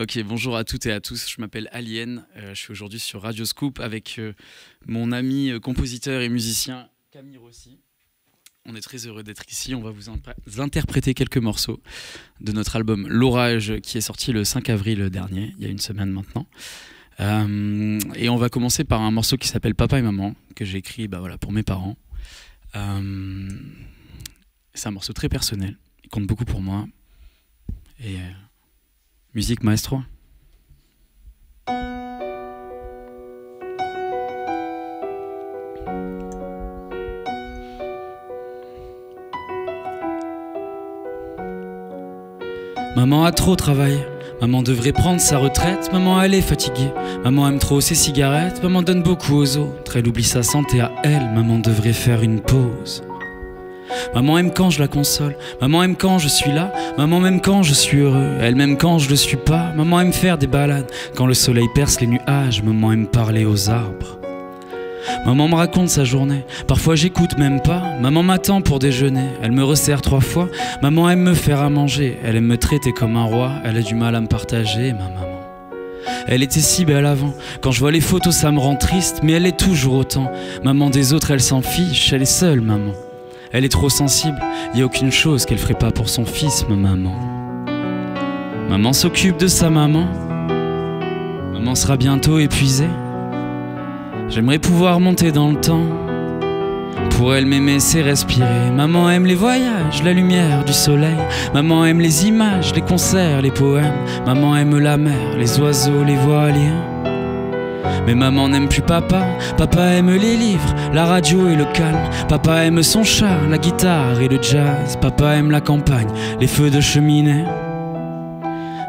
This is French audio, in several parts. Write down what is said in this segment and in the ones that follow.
Ok, bonjour à toutes et à tous, je m'appelle Alien, je suis aujourd'hui sur Radio Scoop avec mon ami compositeur et musicien Camille Rossi. On est très heureux d'être ici, on va vous interpréter quelques morceaux de notre album L'Orage qui est sorti le 5 avril dernier, il y a une semaine maintenant. Et on va commencer par un morceau qui s'appelle Papa et Maman, que j'ai écrit pour mes parents. C'est un morceau très personnel, il compte beaucoup pour moi. Et musique maestro. Maman a trop travaillé, maman devrait prendre sa retraite, maman elle est fatiguée, maman aime trop ses cigarettes, maman donne beaucoup aux autres, elle oublie sa santé à elle, maman devrait faire une pause. Maman aime quand je la console, maman aime quand je suis là, maman m'aime quand je suis heureux, elle m'aime quand je le suis pas, maman aime faire des balades, quand le soleil perce les nuages, maman aime parler aux arbres. Maman me raconte sa journée, parfois j'écoute même pas, maman m'attend pour déjeuner, elle me resserre 3 fois, maman aime me faire à manger, elle aime me traiter comme un roi, elle a du mal à me partager, ma maman. Elle était si belle avant, quand je vois les photos ça me rend triste, mais elle est toujours autant, maman des autres elle s'en fiche, elle est seule maman. Elle est trop sensible, y a aucune chose qu'elle ferait pas pour son fils, ma maman. Maman s'occupe de sa maman, maman sera bientôt épuisée. J'aimerais pouvoir monter dans le temps, pour elle m'aimer c'est respirer. Maman aime les voyages, la lumière du soleil, maman aime les images, les concerts, les poèmes, maman aime la mer, les oiseaux, les voiliers. Mais maman n'aime plus papa, papa aime les livres, la radio et le calme, papa aime son chat, la guitare et le jazz, papa aime la campagne, les feux de cheminée.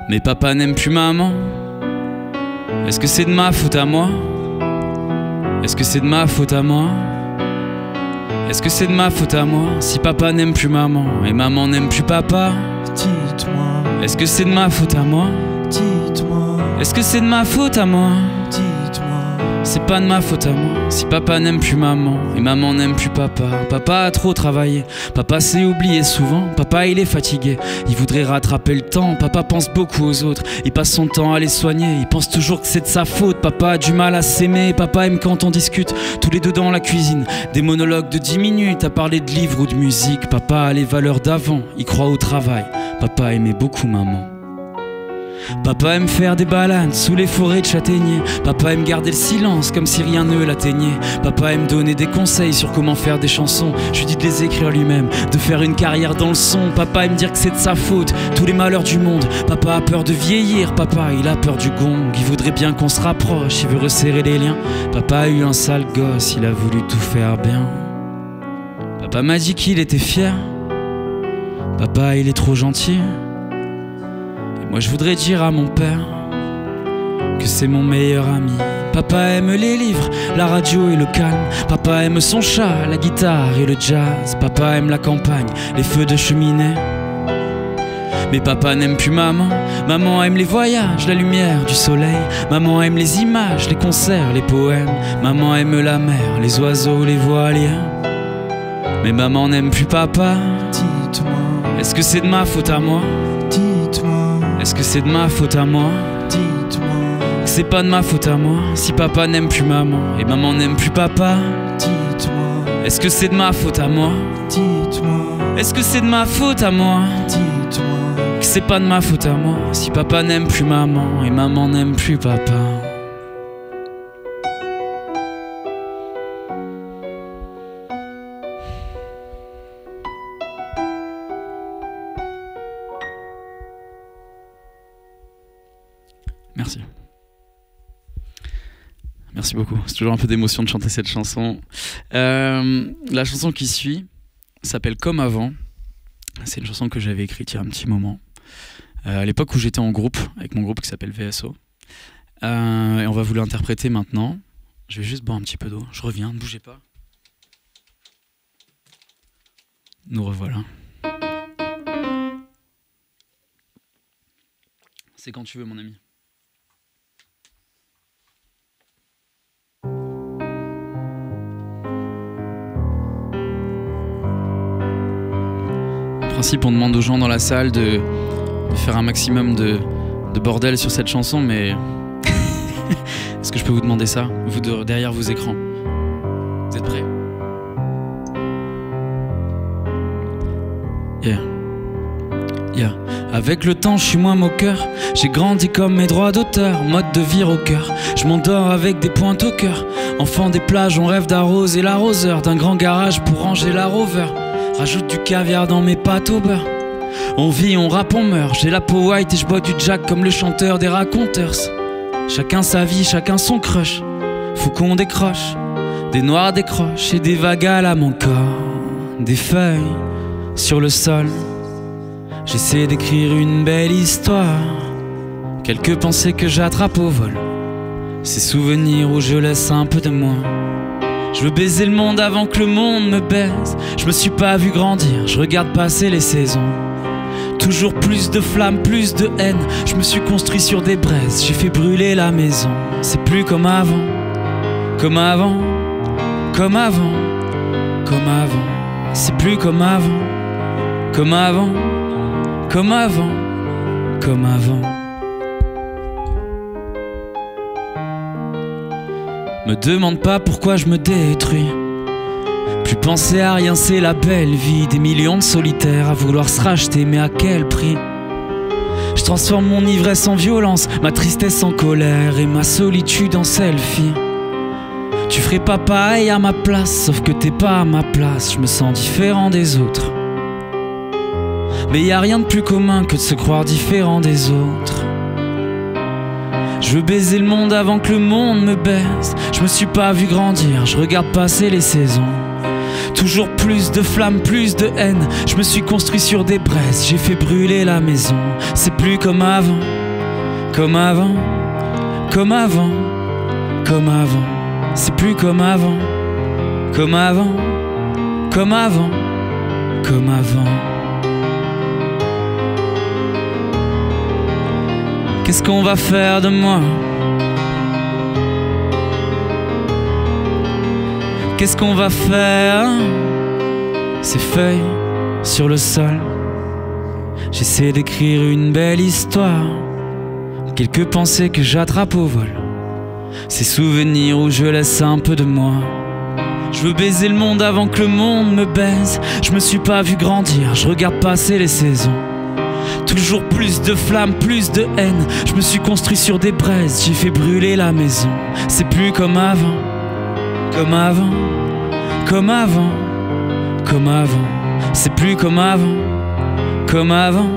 Mais papa n'aime plus maman. Est-ce que c'est de ma faute à moi? Est-ce que c'est de ma faute à moi? Est-ce que c'est de ma faute à moi si papa n'aime plus maman et maman n'aime plus papa? Dites-moi. Est-ce que c'est de ma faute à moi? Dites-moi. Est-ce que c'est de ma faute à moi? Dites-moi. C'est pas de ma faute à moi si papa n'aime plus maman et maman n'aime plus papa. Papa a trop travaillé, papa s'est oublié souvent, papa il est fatigué, il voudrait rattraper le temps, papa pense beaucoup aux autres, il passe son temps à les soigner, il pense toujours que c'est de sa faute, papa a du mal à s'aimer, papa aime quand on discute, tous les deux dans la cuisine, des monologues de 10 minutes à parler de livres ou de musique, papa a les valeurs d'avant, il croit au travail, papa aimait beaucoup maman. Papa aime faire des balades sous les forêts de châtaigniers, papa aime garder le silence comme si rien ne l'atteignait, papa aime donner des conseils sur comment faire des chansons, je lui dis de les écrire lui-même, de faire une carrière dans le son, papa aime dire que c'est de sa faute, tous les malheurs du monde, papa a peur de vieillir, papa il a peur du gong, il voudrait bien qu'on se rapproche, il veut resserrer les liens, papa a eu un sale gosse, il a voulu tout faire bien. Papa m'a dit qu'il était fier, papa il est trop gentil. Moi je voudrais dire à mon père que c'est mon meilleur ami. Papa aime les livres, la radio et le calme, papa aime son chat, la guitare et le jazz, papa aime la campagne, les feux de cheminée. Mais papa n'aime plus maman, maman aime les voyages, la lumière du soleil, maman aime les images, les concerts, les poèmes, maman aime la mer, les oiseaux, les voiliers. Mais maman n'aime plus papa. Dites-moi. Est-ce que c'est de ma faute à moi? Dites-moi. Est-ce que c'est de ma faute à moi? Dites-moi. C'est pas de ma faute à moi si papa n'aime plus maman et maman n'aime plus papa. Dites-moi. Est-ce que c'est de ma faute à moi? Dites-moi. Est-ce que c'est de ma faute à moi? Dites-moi. Que c'est pas de ma faute à moi si papa n'aime plus maman et maman n'aime plus papa. Merci. Merci beaucoup. C'est toujours un peu d'émotion de chanter cette chanson. La chanson qui suit s'appelle Comme avant. C'est une chanson que j'avais écrite il y a un petit moment. À l'époque où j'étais en groupe, avec mon groupe qui s'appelle VSO. Et on va vous l'interpréter maintenant. Je vais juste boire un petit peu d'eau. Je reviens, ne bougez pas. Nous revoilà. C'est quand tu veux, mon ami. En principe, on demande aux gens dans la salle de faire un maximum de de bordel sur cette chanson, mais est-ce que je peux vous demander ça, vous derrière vos écrans? Vous êtes prêts? Yeah. Yeah. Avec le temps, je suis moins moqueur. J'ai grandi comme mes droits d'auteur. Mode de vie rocker. Je m'endors avec des pointes au cœur. Enfant des plages, on rêve d'arroser l'arroseur. D'un grand garage pour ranger la Rover. Rajoute du caviar dans mes pâtes au beurre. On vit, on rappe, on meurt. J'ai la peau white et je bois du Jack comme le chanteur des raconteurs. Chacun sa vie, chacun son crush. Faut qu'on décroche. Des noirs décrochent et des vagues à mon corps. Des feuilles sur le sol. J'essaie d'écrire une belle histoire. Quelques pensées que j'attrape au vol. Ces souvenirs où je laisse un peu de moi. Je veux baiser le monde avant que le monde me baise. Je me suis pas vu grandir, je regarde passer les saisons. Toujours plus de flammes, plus de haine. Je me suis construit sur des braises, j'ai fait brûler la maison. C'est plus comme avant, comme avant, comme avant, comme avant. C'est plus comme avant, comme avant, comme avant, comme avant. Me demande pas pourquoi je me détruis. Plus penser à rien, c'est la belle vie. Des millions de solitaires à vouloir se racheter, mais à quel prix? Je transforme mon ivresse en violence, ma tristesse en colère et ma solitude en selfie. Tu ferais pas pareil à ma place, sauf que t'es pas à ma place. Je me sens différent des autres. Mais y a rien de plus commun que de se croire différent des autres. Je veux baiser le monde avant que le monde me baise. Je me suis pas vu grandir, je regarde passer les saisons. Toujours plus de flammes, plus de haine. Je me suis construit sur des braises, j'ai fait brûler la maison. C'est plus comme avant, comme avant, comme avant, comme avant. C'est plus comme avant, comme avant, comme avant, comme avant. Qu'est-ce qu'on va faire de moi? Qu'est-ce qu'on va faire? Ces feuilles sur le sol. J'essaie d'écrire une belle histoire. Quelques pensées que j'attrape au vol. Ces souvenirs où je laisse un peu de moi. Je veux baiser le monde avant que le monde me baise. Je me suis pas vu grandir, je regarde passer les saisons. Toujours plus de flammes, plus de haine. Je me suis construit sur des braises, j'ai fait brûler la maison. C'est plus comme avant, comme avant, comme avant, comme avant. C'est plus comme avant, comme avant,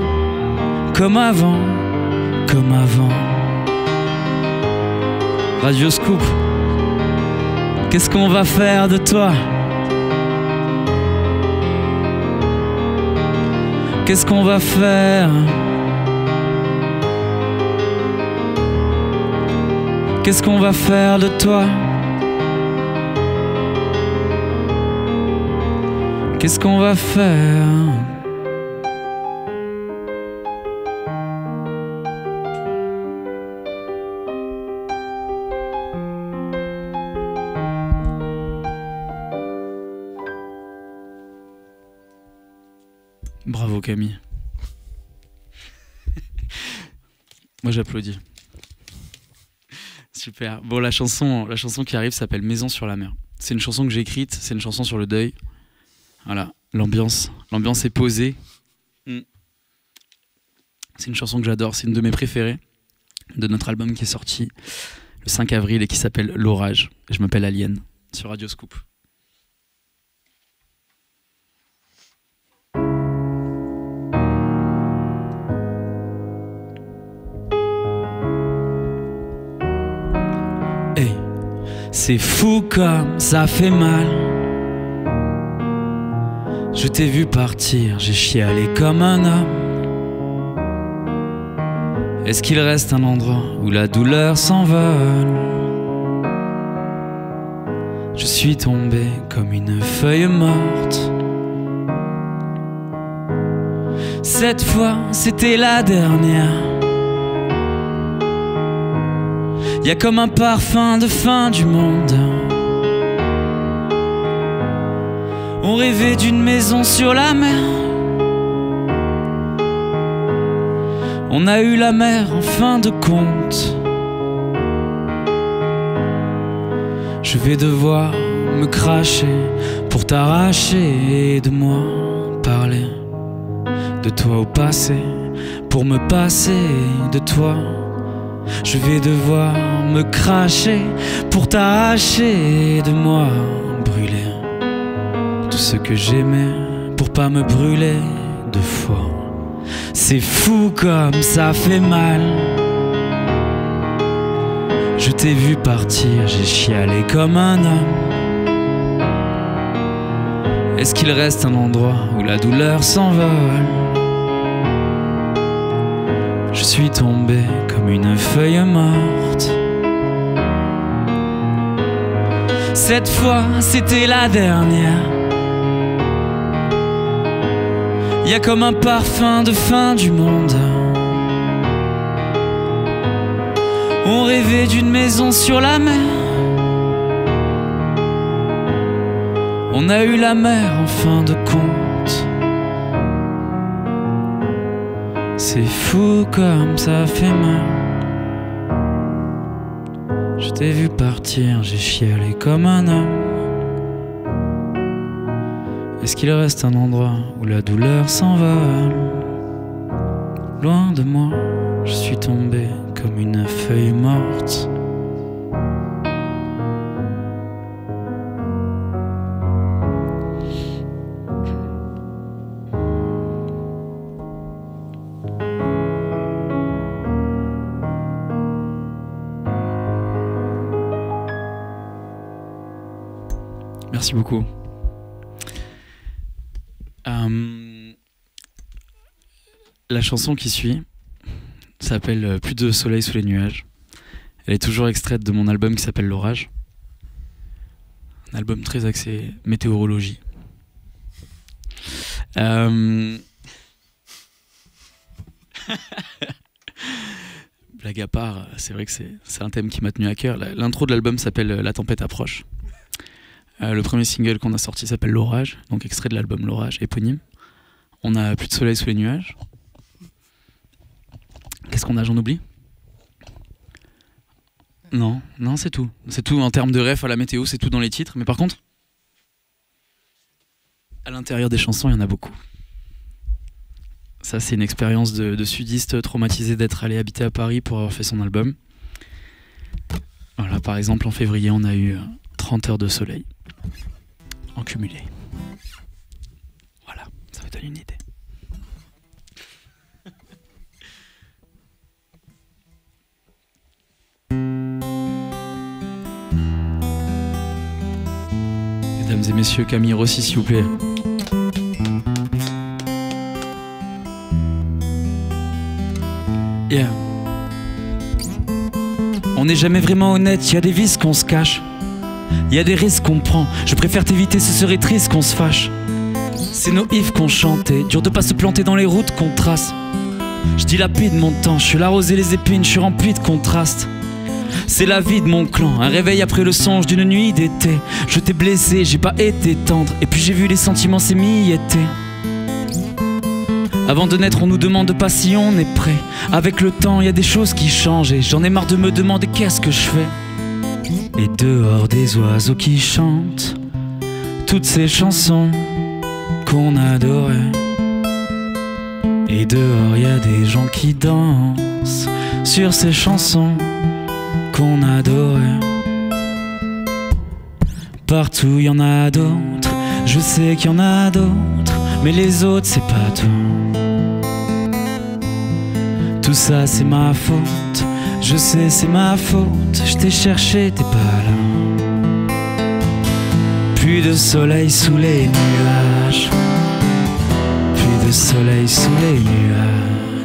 comme avant, comme avant. Radio Scoop, qu'est-ce qu'on va faire de toi? Qu'est-ce qu'on va faire? Qu'est-ce qu'on va faire de toi? Qu'est-ce qu'on va faire? Bravo Camille. Moi j'applaudis. Super. Bon, la chanson qui arrive s'appelle Maison sur la mer. C'est une chanson que j'ai écrite, c'est une chanson sur le deuil. Voilà, l'ambiance est posée. C'est une chanson que j'adore, c'est une de mes préférées de notre album qui est sorti le 5 avril et qui s'appelle L'Orage. Et je m'appelle Alien sur Radio Scoop. Hey, c'est fou comme ça fait mal. Je t'ai vu partir, j'ai chialé comme un homme. Est-ce qu'il reste un endroit où la douleur s'envole? Je suis tombé comme une feuille morte. Cette fois, c'était la dernière. Y a comme un parfum de fin du monde. On rêvait d'une maison sur la mer. On a eu la mer en fin de compte. Je vais devoir me cracher pour t'arracher de moi. Parler de toi au passé pour me passer de toi. Je vais devoir me cracher pour t'arracher de moi. Brûler tout ce que j'aimais pour pas me brûler deux fois. C'est fou comme ça fait mal. Je t'ai vu partir, j'ai chialé comme un homme. Est-ce qu'il reste un endroit où la douleur s'envole? Je suis tombé comme une feuille morte. Cette fois, c'était la dernière. Y a comme un parfum de fin du monde. On rêvait d'une maison sur la mer. On a eu la mer en fin de compte. C'est fou comme ça fait mal. Je t'ai vu partir, j'ai chialé comme un homme. Est-ce qu'il reste un endroit où la douleur s'envole? Loin de moi, je suis tombé comme une feuille morte. Merci beaucoup. La chanson qui suit s'appelle Plus de soleil sous les nuages. Elle est toujours extraite de mon album qui s'appelle L'Orage. Un album très axé météorologie. Blague à part, c'est vrai que c'est un thème qui m'a tenu à cœur. L'intro de l'album s'appelle La tempête approche. Le premier single qu'on a sorti s'appelle L'Orage, donc extrait de l'album L'Orage, éponyme. On a Plus de soleil sous les nuages. Qu'est-ce qu'on a, j'en oublie? Non, c'est tout. C'est tout en termes de ref à la météo, c'est tout dans les titres. Mais par contre, à l'intérieur des chansons, il y en a beaucoup. Ça, c'est une expérience de sudiste traumatisé d'être allé habiter à Paris pour avoir fait son album. Voilà, par exemple, en février, on a eu 30 heures de soleil en cumulé. Voilà, ça vous donne une idée. Mesdames et messieurs, Camille Rossi, s'il vous plaît. Yeah. On n'est jamais vraiment honnête, y a des vices qu'on se cache. Y a des risques qu'on prend, je préfère t'éviter, ce serait triste qu'on se fâche. C'est nos ifs qu'on chantait, dur de pas se planter dans les routes qu'on trace. Je dilapide mon temps, je suis la rose et les épines, je suis rempli de contrastes. C'est la vie de mon clan, un réveil après le songe d'une nuit d'été. Je t'ai blessé, j'ai pas été tendre, et puis j'ai vu les sentiments s'émietter. Avant de naître, on nous demande pas si on est prêt. Avec le temps, y a des choses qui changent, et j'en ai marre de me demander qu'est-ce que je fais. Et dehors des oiseaux qui chantent toutes ces chansons qu'on adorait. Et dehors y a des gens qui dansent sur ces chansons qu'on adorait. Partout y en a d'autres, je sais qu'il y en a d'autres, mais les autres c'est pas tout. Tout ça c'est ma faute, je sais c'est ma faute, je t'ai cherché, t'es pas là. Plus de soleil sous les nuages, plus de soleil sous les nuages,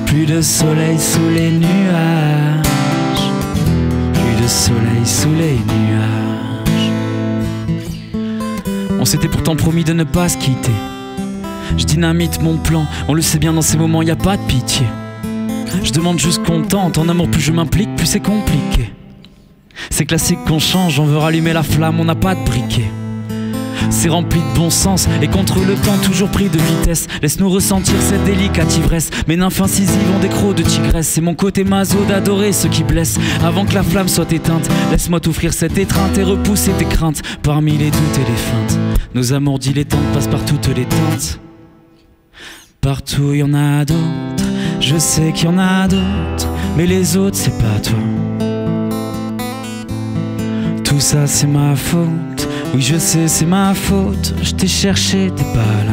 plus de soleil sous les nuages, plus de soleil sous les nuages. On s'était pourtant promis de ne pas se quitter. Je dynamite mon plan, on le sait bien dans ces moments y a pas de pitié. Je demande juste qu'on tente, en amour plus je m'implique, plus c'est compliqué. C'est classique qu'on change, on veut rallumer la flamme, on n'a pas de briquet. c'est rempli de bon sens. Et contre le temps, toujours pris de vitesse. Laisse-nous ressentir cette délicate ivresse. Mes nymphes incisives ont des crocs de tigresse. C'est mon côté maso d'adorer ceux qui blessent. Avant que la flamme soit éteinte, laisse-moi t'offrir cette étreinte et repousser tes craintes. Parmi les doutes et les feintes, nos amours dilettantes passent par toutes les teintes. Partout y en a d'autres, je sais qu'il y en a d'autres, mais les autres c'est pas toi. Tout ça c'est ma faute, oui je sais c'est ma faute. Je t'ai cherché, t'es pas là.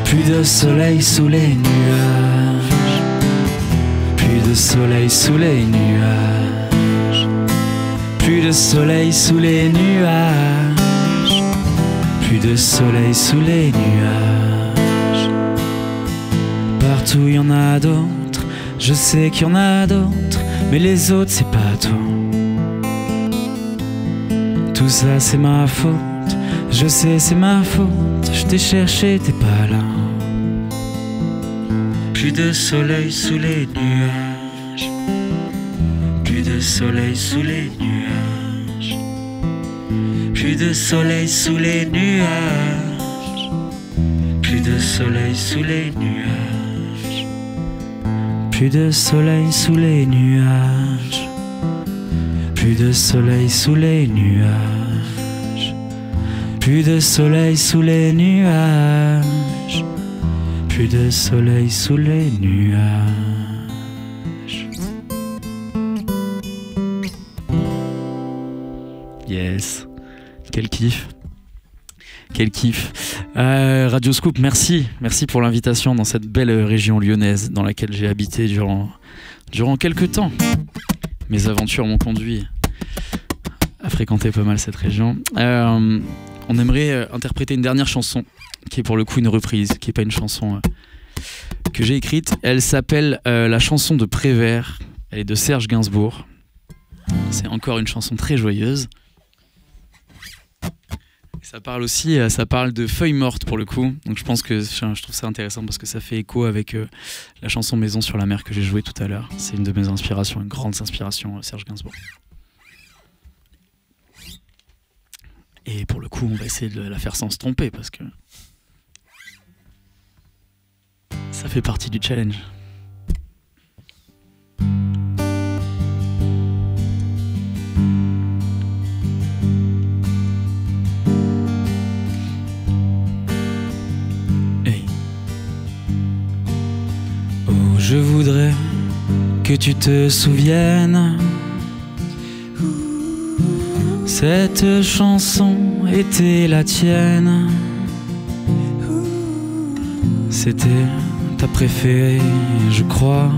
Plus de soleil sous les nuages, plus de soleil sous les nuages, plus de soleil sous les nuages, plus de soleil sous les nuages. Partout y en a d'autres, je sais qu'il y en a d'autres, mais les autres c'est pas toi. Tout ça c'est ma faute, je sais c'est ma faute. Je t'ai cherché, t'es pas là. Plus de soleil sous les nuages, plus de soleil sous les nuages, plus de soleil sous les nuages, plus de soleil sous les nuages, plus de soleil sous les nuages, plus de soleil sous les nuages, plus de soleil sous les nuages, plus de soleil sous les nuages. Yes, quel kiff. Quel kiff. Radio Scoop, merci pour l'invitation dans cette belle région lyonnaise dans laquelle j'ai habité durant quelques temps. Mes aventures m'ont conduit à fréquenter pas mal cette région. On aimerait interpréter une dernière chanson qui est pour le coup une reprise, qui n'est pas une chanson que j'ai écrite. Elle s'appelle La chanson de Prévert. Elle est de Serge Gainsbourg. C'est encore une chanson très joyeuse. Ça parle aussi, ça parle de feuilles mortes pour le coup. Donc je trouve ça intéressant parce que ça fait écho avec la chanson Maison sur la mer que j'ai jouée tout à l'heure. C'est une de mes inspirations, une grande inspiration, Serge Gainsbourg. Et pour le coup, on va essayer de la faire sans se tromper parce que ça fait partie du challenge. Je voudrais que tu te souviennes, cette chanson était la tienne. C'était ta préférée, je crois.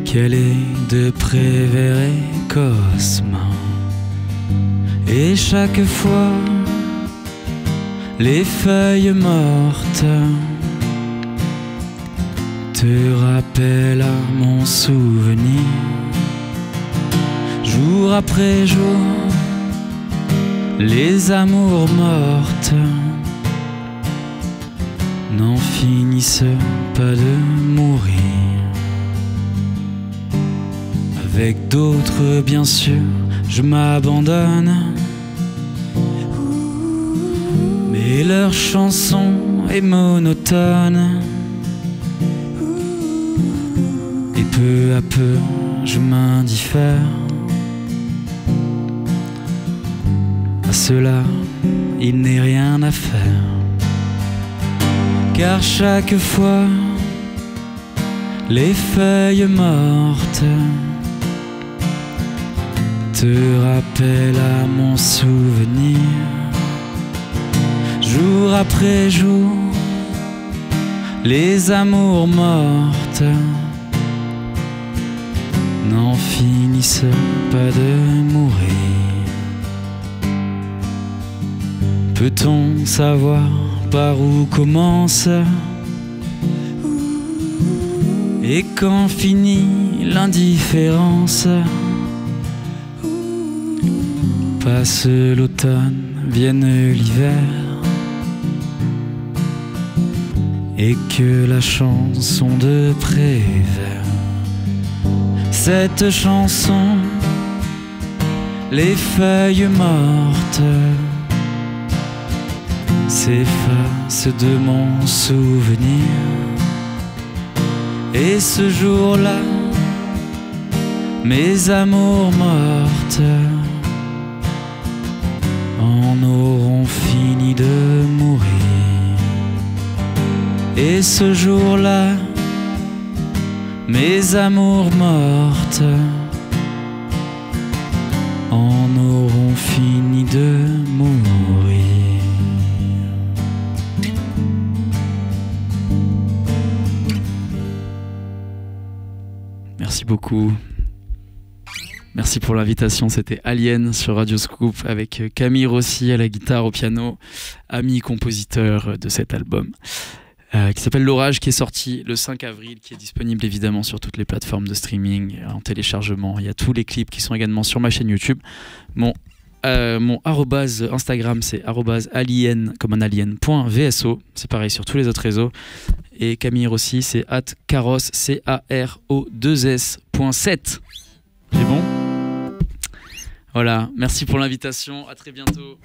Qu'elle est de Prévert et Cosma. Et chaque fois, les feuilles mortes te rappelle à mon souvenir. Jour après jour, les amours mortes n'en finissent pas de mourir. Avec d'autres, bien sûr, je m'abandonne, mais leur chanson est monotone. Et peu à peu, je m'indiffère à cela, il n'est rien à faire. Car chaque fois, les feuilles mortes te rappellent à mon souvenir. Jour après jour, les amours mortes n'en finissent pas de mourir. Peut-on savoir par où commence et quand finit l'indifférence? Passe l'automne, vienne l'hiver, et que la chanson de Prévert, cette chanson les feuilles mortes s'effacent de mon souvenir. Et ce jour-là, mes amours mortes en auront fini de mourir. Et ce jour-là, mes amours mortes en auront fini de mourir. Merci beaucoup. Merci pour l'invitation. C'était Alien sur Radio Scoop avec Camille Rossi à la guitare, au piano, ami compositeur de cet album. Qui s'appelle L'Orage, qui est sorti le 5 avril, qui est disponible évidemment sur toutes les plateformes de streaming, en téléchargement. Il y a tous les clips qui sont également sur ma chaîne YouTube. Mon arrobase Instagram, c'est @alien, comme un alien.vso. C'est pareil sur tous les autres réseaux. Et Camille Rossi, c'est @caros, CARO2S.7. J'ai bon ? Voilà, merci pour l'invitation. À très bientôt.